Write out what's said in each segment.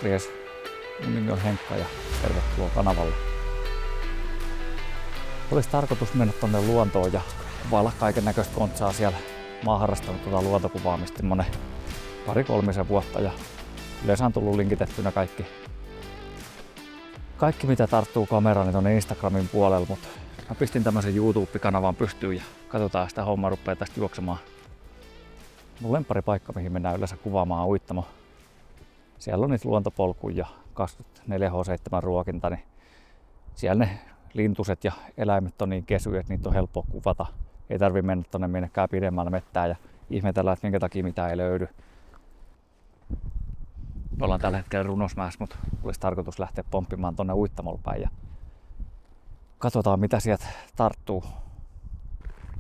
Morjes, mun nimi on Henkka ja tervetuloa kanavalle. Olisi tarkoitus mennä tonne luontoon ja kuvailla kaiken näköistä kontsaa siellä. Mä oon harrastanut tuota luontokuvaamista semmonen 2-3 vuotta ja yleensä on tullut linkitettynä kaikki mitä tarttuu kameraan niin tonne Instagramin puolella, mutta mä pistin tämmösen YouTube-kanavan pystyyn ja katsotaan sitä homma rupeaa tästä juoksemaan. Mun lempparipaikka mihin mennään yleensä kuvaamaan on Uittamo. Siellä on niitä luontopolkuja ja 24/7 ruokinta, niin siellä ne lintuset ja eläimet on niin kesyjä, että niitä on helppo kuvata. Ei tarvi mennä tonne minnekään pidemmällä mettään ja ihmetellä, että minkä takia mitään ei löydy. Me ollaan tällä hetkellä Runosmäessä, mutta olisi tarkoitus lähteä pomppimaan tonne Uittamolle päin ja katsotaan mitä sieltä tarttuu.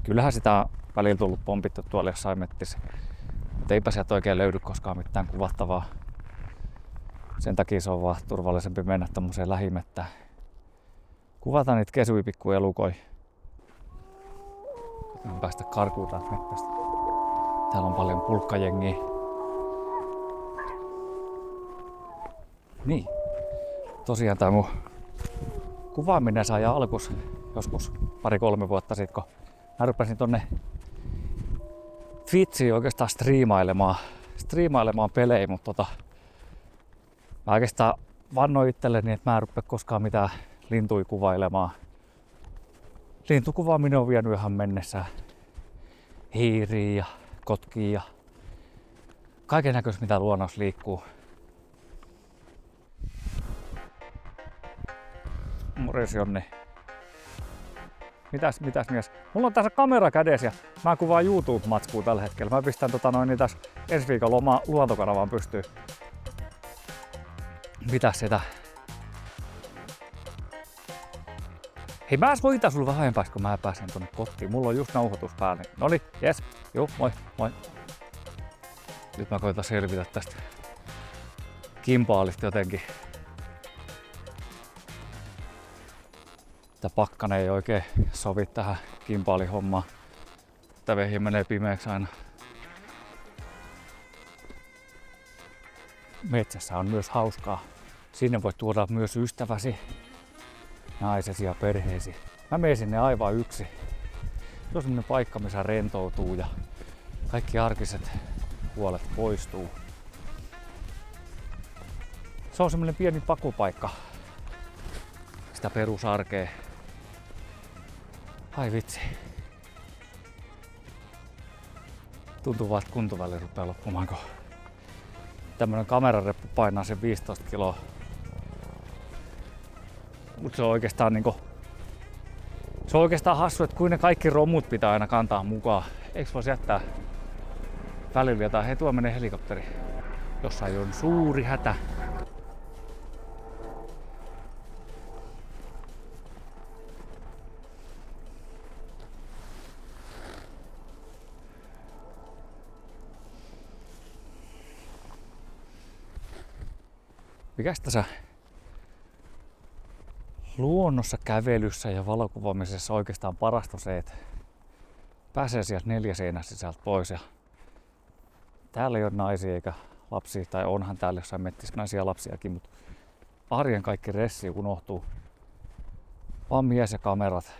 Kyllähän sitä on välillä tullut pompittu tuolla jossain mettissä, mutta eipä sieltä oikein löydy koskaan mitään kuvattavaa. Sen takia se on vaan turvallisempi mennä tommoseen lähimettään. Kuvataan niitä kesyjä pikkuelukoja. Koitetaan päästä karkuun täältä mettästä. Täällä on paljon pulkkajengiä. Niin. Tosiaan tää mun kuvaaminen sai alkus joskus 2-3 vuotta sitten, kun mä rupesin tonne Twitchiin oikeastaan striimailemaan pelejä, mutta mä oikeastaan vannoin itselleni, että mä en rupea koskaan mitään lintuja kuvailemaan. Lintukuvaaminen on vienyt ihan mennessä hiiriä ja kotkia ja kaiken näköistä mitä luonnossa liikkuu. Morjes Jonni. Mitäs mies? Mulla on tässä kamera kädessä ja mä kuvaan YouTube-matskua tällä hetkellä. Mä pistän niin tässä ensi viikolla oma luontokanavan pystyyn. Mitäs sitä? Hei mä soitan sulle vähän päästä kun mä pääsen tonne kotiin. Mulla on just nauhoitus päällä. Noniin, jes. Juu, moi. Nyt mä koitan selvitä tästä kimpaalista jotenkin. Tää pakkane ei oikein sovi tähän kimpaalihommaan. Tää vehje menee pimeäksi aina. Metsässä on myös hauskaa. Sinne voit tuoda myös ystäväsi, naisesi ja perheesi. Mä menen sinne aivan yksin. Se on semmonen paikka, missä rentoutuu ja kaikki arkiset huolet poistuu. Se on semmonen pieni pakupaikka. Sitä perusarkea. Ai vitsi. Tuntuu vaan, että kuntoväli rupeaa loppumaan, kun tämmönen kamerareppu painaa sen 15 kiloa. Mut se on oikeastaan hassu, että kuin ne kaikki romut pitää aina kantaa mukaan. Eiks vois jättää välillä jotain? Hei, tuo menee helikopteri. Jossain on suuri hätä. Mikäs tässä luonnossa kävelyssä ja valokuvaamisessa oikeastaan parasta se, että pääsee sieltä 4 seinän sisältä pois. Ja täällä ei ole naisia eikä lapsia, tai onhan täällä jossain mettissä naisia ja lapsiakin, mutta arjen kaikki ressi unohtuu. Vaan mies ja kamerat.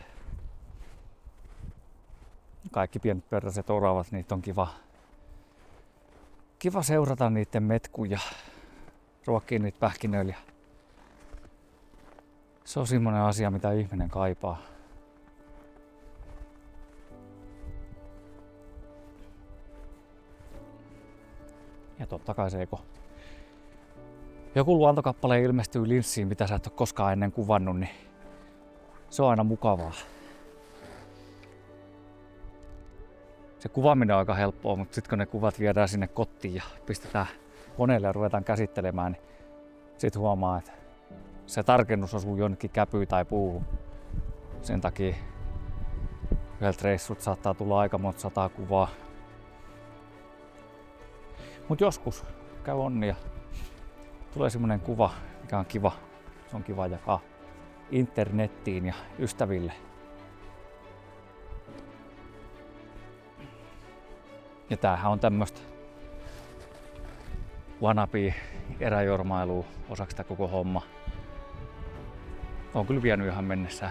Kaikki pienet perräiset oravat, niitä on kiva seurata niiden metkuja. Ruokkii niitä pähkinöillä. Se on semmoinen asia, mitä ihminen kaipaa. Ja totta kai se, kun joku luontokappale ilmestyy linssiin, mitä sä et ole koskaan ennen kuvannut, niin se on aina mukavaa. Se kuvaaminen on aika helppoa, mutta sitten kun ne kuvat viedään sinne kotiin ja pistetään koneelle ja ruvetaan käsittelemään, niin sit huomaa, että se tarkennus osuu jonnekin käpyyn tai puuhun. Sen takia yhdeltä reissut saattaa tulla aika monta 100 kuvaa. Mut joskus käy onni ja tulee semmonen kuva, mikä on kiva. Se on kiva jakaa internettiin ja ystäville. Ja tämähän on tämmöstä wannabe eräjormailuun osaksi sitä koko homma. On kyllä vienyt ihan mennessä.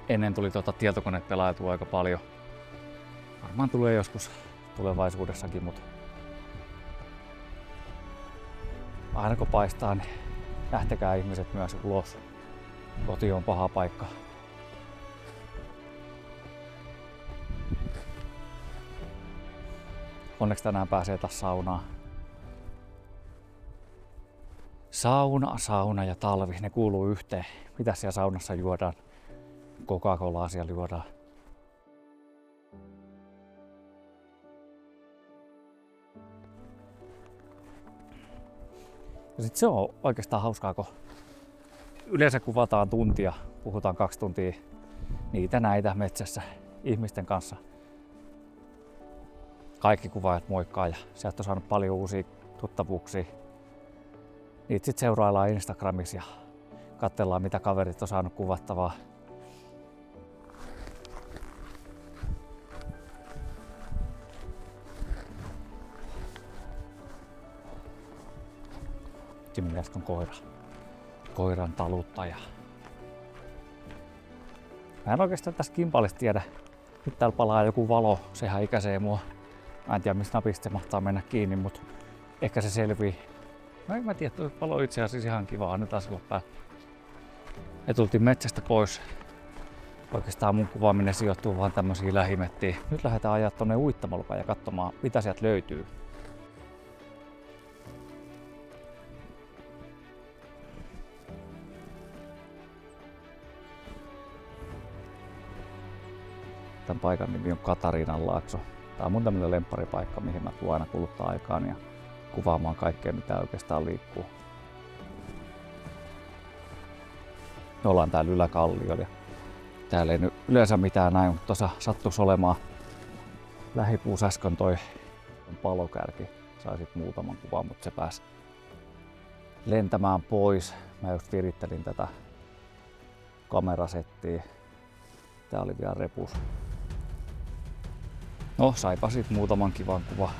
Ennen tuli tietokoneet pelailtua aika paljon. Varmaan tulee joskus tulevaisuudessakin, mutta aina kun paistaa, niin lähtekää ihmiset myös ulos. Koti on paha paikka. Onneksi tänään pääsee taas saunaan. Sauna ja talvi, ne kuuluu yhteen. Mitäs siellä saunassa juodaan? Coca-Colaa siellä juodaan. Ja sit se on oikeastaan hauskaa, kun yleensä kuvataan tuntia, puhutaan 2 tuntia niitä näitä metsässä ihmisten kanssa. Kaikki kuvaajat moikkaa ja sieltä on saanut paljon uusia tuttavuuksia. Niitä sit seuraillaan Instagramissa ja katsellaan mitä kaverit on saanut kuvattavaa. Mielestä on koiran taluttaja. Mä en oikeastaan tästä kimpalista tiedä. Nyt täällä palaa joku valo, sehän ikäisee mua. Mä en tiedä mistä napista se mahtaa mennä kiinni, mutta ehkä se selvii. No en mä tiedä, tuo valo itse asiassa ihan kiva, annetaan sillä päälle. Me tultiin metsästä pois. Oikeastaan mun kuvaaminen sijoittuu vaan tämmösiin lähimettiin. Nyt lähdetään ajaa tonne uittamalupaan ja katsomaan mitä sieltä löytyy. Tämän paikan nimi on Katariinanlaakso. Tää on mun tämmönen lempparipaikka, mihin mä tuun aina kuluttaa aikaan ja kuvaamaan kaikkea mitä oikeastaan liikkuu. Me ollaan täällä Yläkalliolla ja täällä ei nyt yleensä mitään näin, mutta tuossa sattuisi olemaan lähipuus äsken toi palokärki. Saisit muutaman kuvan, mutta se pääsi lentämään pois. Mä just virittelin tätä kamerasettiä. Tää oli vielä repus. No, saipa sit muutaman kivan kuvan.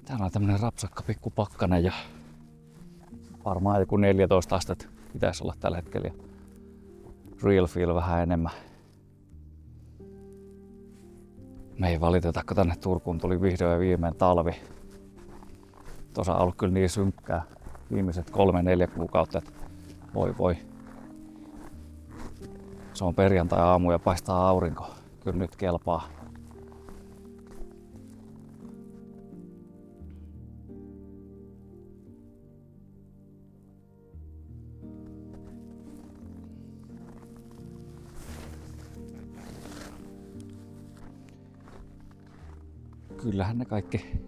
Täällä on tämmönen rapsakka pikku pakkanen ja Varmaan joku 14 astetta pitäisi olla tällä hetkellä. Real feel vähän enemmän. Me ei valiteta, kun tänne Turkuun tuli vihdoin ja viimein talvi. Tuossa on ollut kyllä niin synkkää viimeiset 3-4 kuukautta, että voi. Se on perjantai-aamu ja paistaa aurinko. Kyllä nyt kelpaa. Kyllähän ne kaikki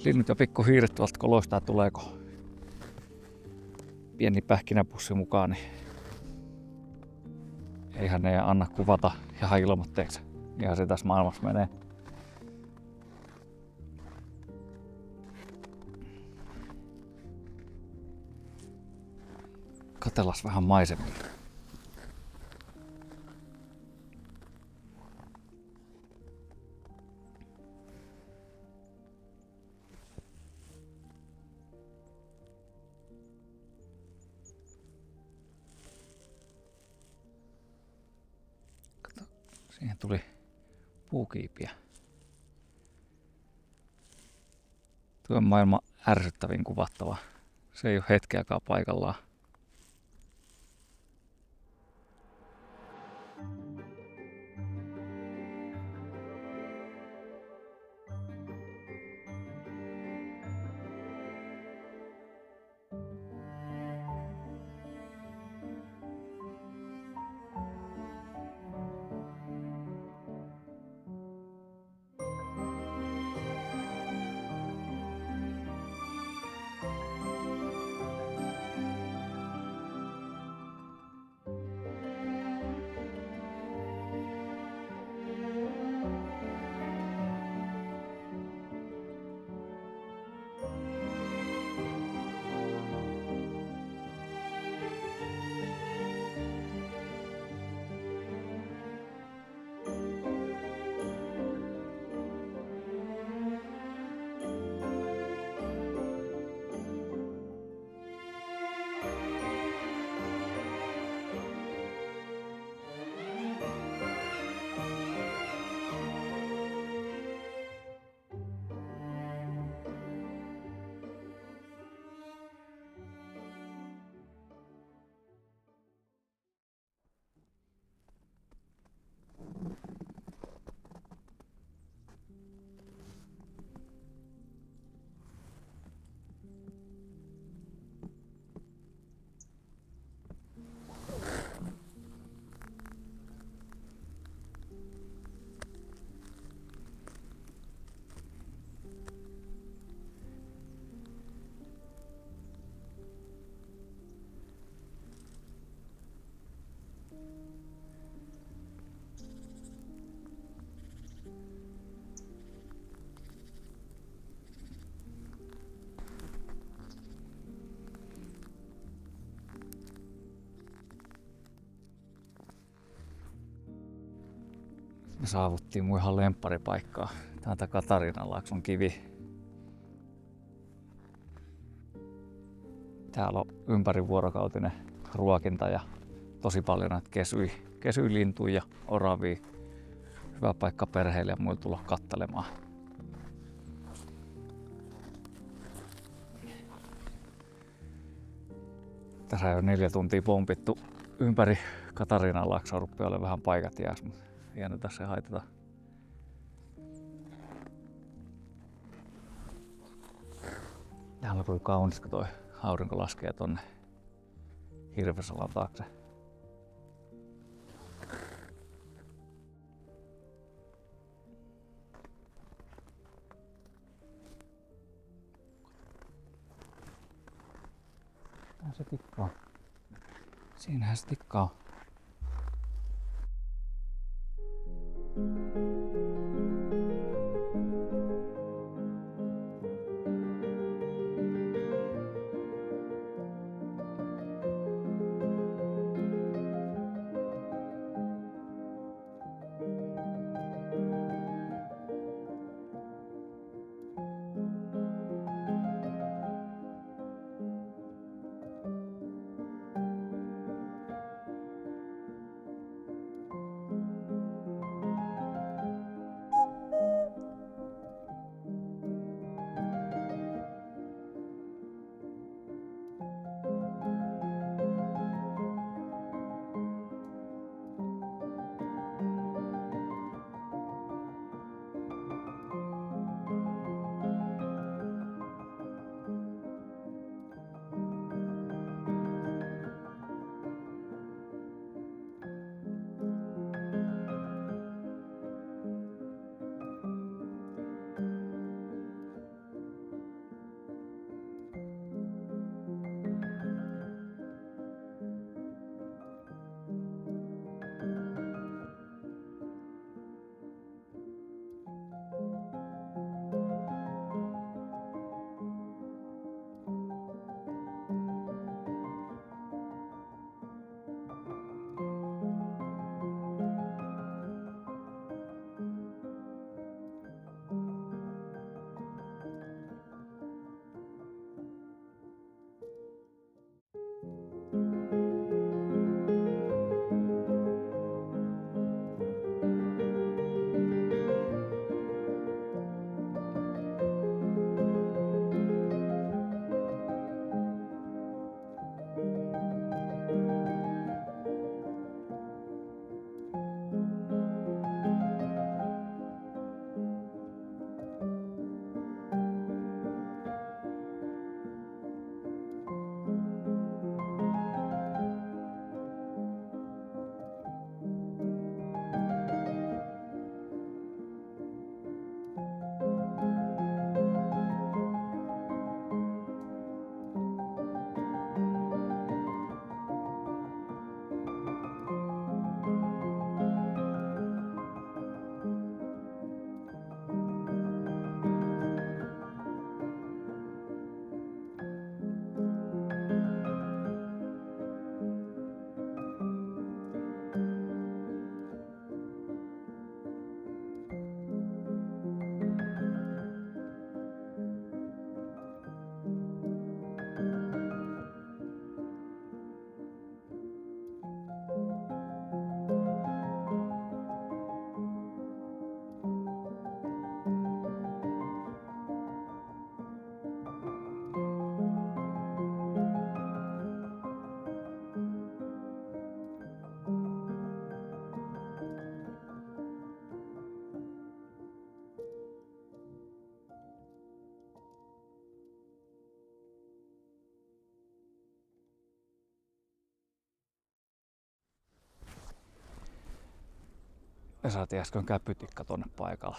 linnut ja pikkuhiiret tuolta koloista tuleeko pieni pähkinäpussi mukaan, niin eihän ne anna kuvata ihan ilmoitteeksi. Ihan se tässä maailmassa menee. Katellas vähän maisemia. Siihen tuli puukiipiä. Tuo on maailman ärsyttävin kuvattava. Se ei ole hetkeäkään paikallaan. Me saavuttiin mun ihan lempparipaikkaa. Tää on tää Katarinanlaakson kivi. Täällä on ympärivuorokautinen ruokinta ja tosi paljon näitä kesylintuja ja oravia. Hyvä paikka perheille ja muille tulla kattelemaan. Tässä on jo 4 tuntia pompittu ympäri Katarinanlaaksoa. Rupeaa olemaan vähän paikat jääs, mutta hieno tässä haiteta. Täällä on kyllä kaunis, kun toi aurinko laskee tonne Hirvesalan taakse. Tää se tikkaa. Siinähän se tikkaa. Me saatiin äsken käpytikka tonne paikalle.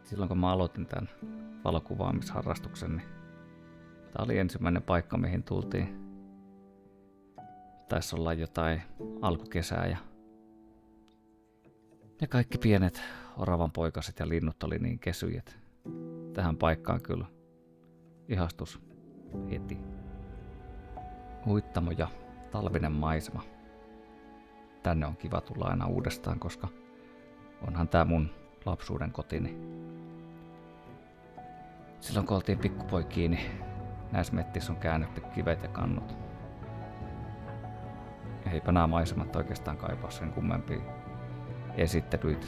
Silloin kun mä aloitin tämän valokuvaamisharrastuksen, niin tää oli ensimmäinen paikka, mihin tultiin. Taisi olla jotain alkukesää ja kaikki pienet oravanpoikaset ja linnut oli niin kesyjä. Tähän paikkaan kyllä ihastus heti. Uittamo ja talvinen maisema. Tänne on kiva tulla aina uudestaan, koska onhan tää mun lapsuuden kotini. Silloin kun oltiin pikkupoikia, niin näissä mettissä on käännetty kivet ja kannut. Eipä nämä maisemat oikeastaan kaipaa sen kummempia esittelyitä.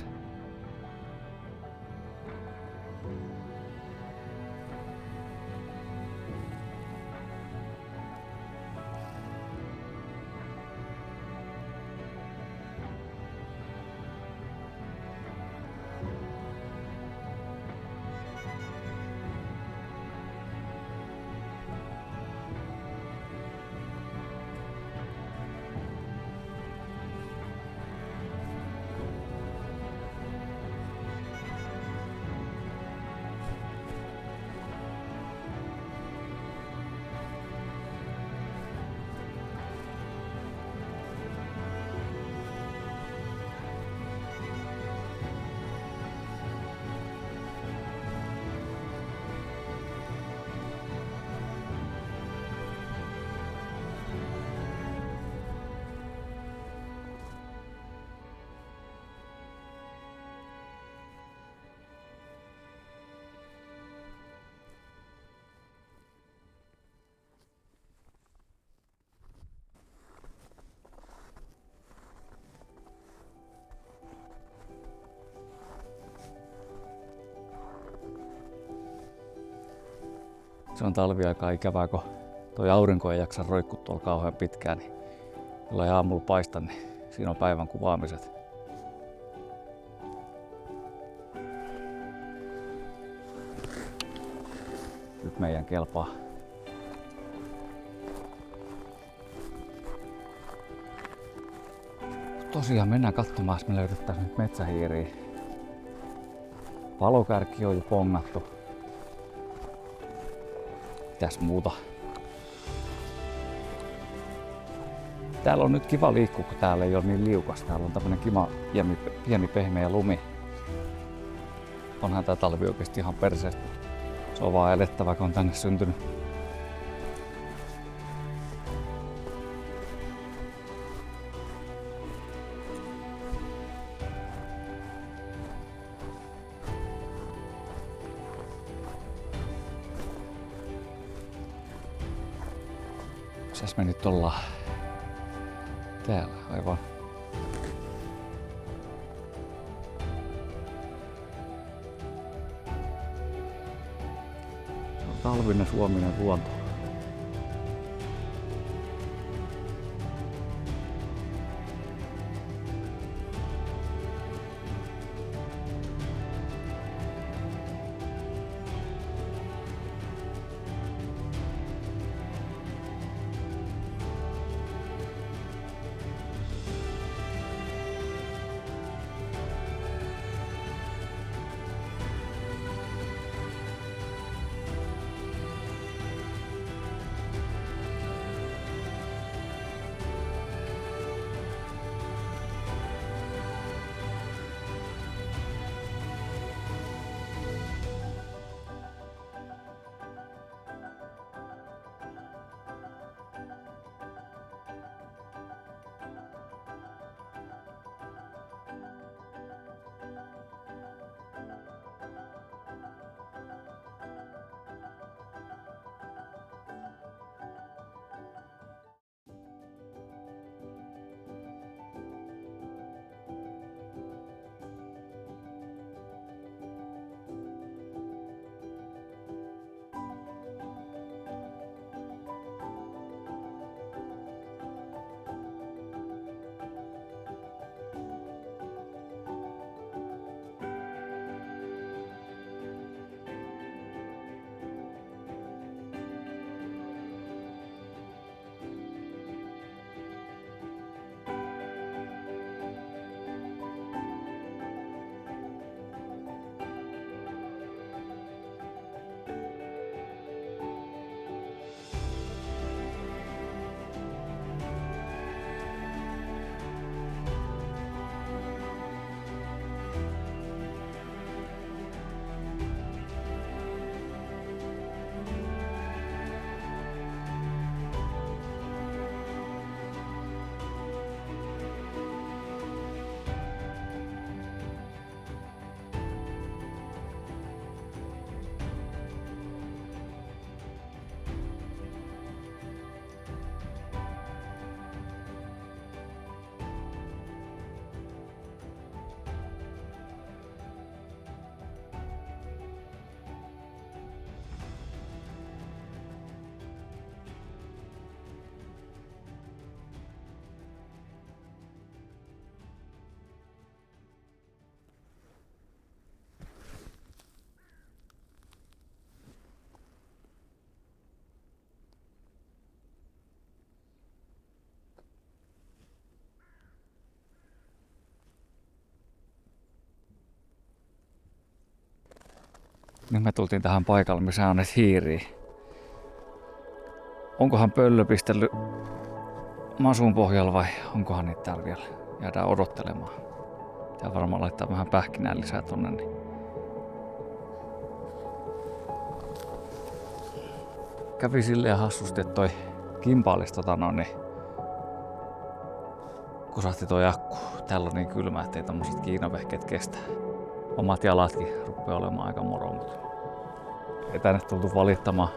Se on talviaikaa ikävää, kun toi aurinko ei jaksa roikkua tuolla kauhean pitkään, niin jolla ei aamulla paista, niin siinä on päivän kuvaamiset. Nyt meidän kelpaa. Tosiaan mennään katsomaan, jos me löydettäisiin nyt metsähiiriä. Valokärki on jo pongattu. Mitäs muuta? Täällä on nyt kiva liikkua, kun täällä ei ole niin liukas. Täällä on tämmönen kiva pieni pehmeä lumi. Onhan tää talvi oikeesti ihan perseestä. Se on vaan elettävä, kun on tänne syntynyt. Missäs me nyt ollaan? Täällä aivan. Talvinen suominen luonto. Nyt me tultiin tähän paikalle, missä on näitä hiiriä. Onkohan pöllö pistellyt masun pohjalla vai onkohan niitä täällä vielä? Jäädään odottelemaan. Tää varmaan laittaa vähän pähkinää lisää tonne. Niin. Kävi silleen hassusti, että toi kimpaalis kusahti toi akku. Täällä on niin kylmä, ettei tommoset Kiinavehkeet kestä. Omat jalatkin rupeaa olemaan aika moro, mutta ei tänne tultu valittamaan.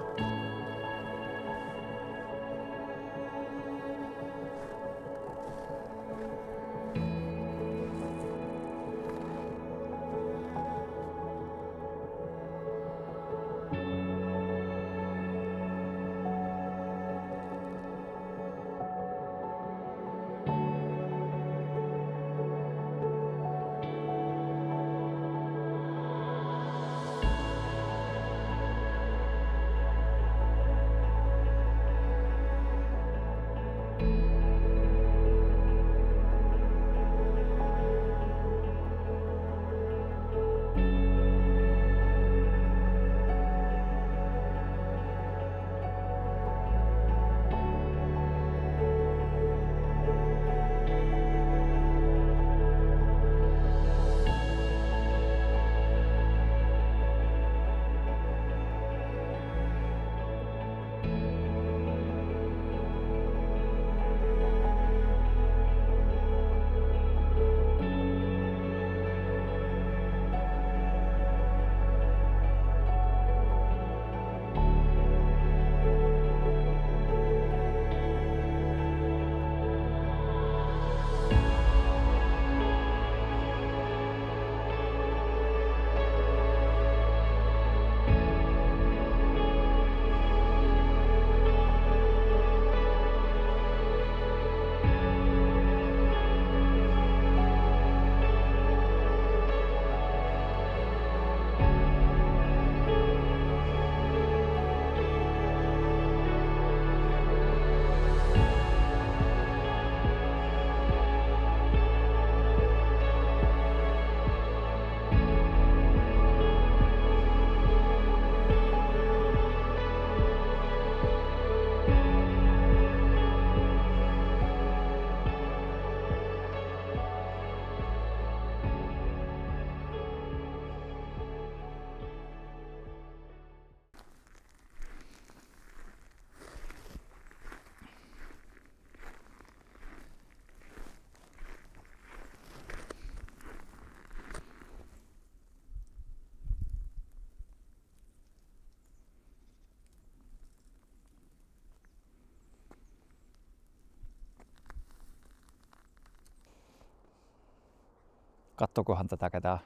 Kattokohan tätä ketään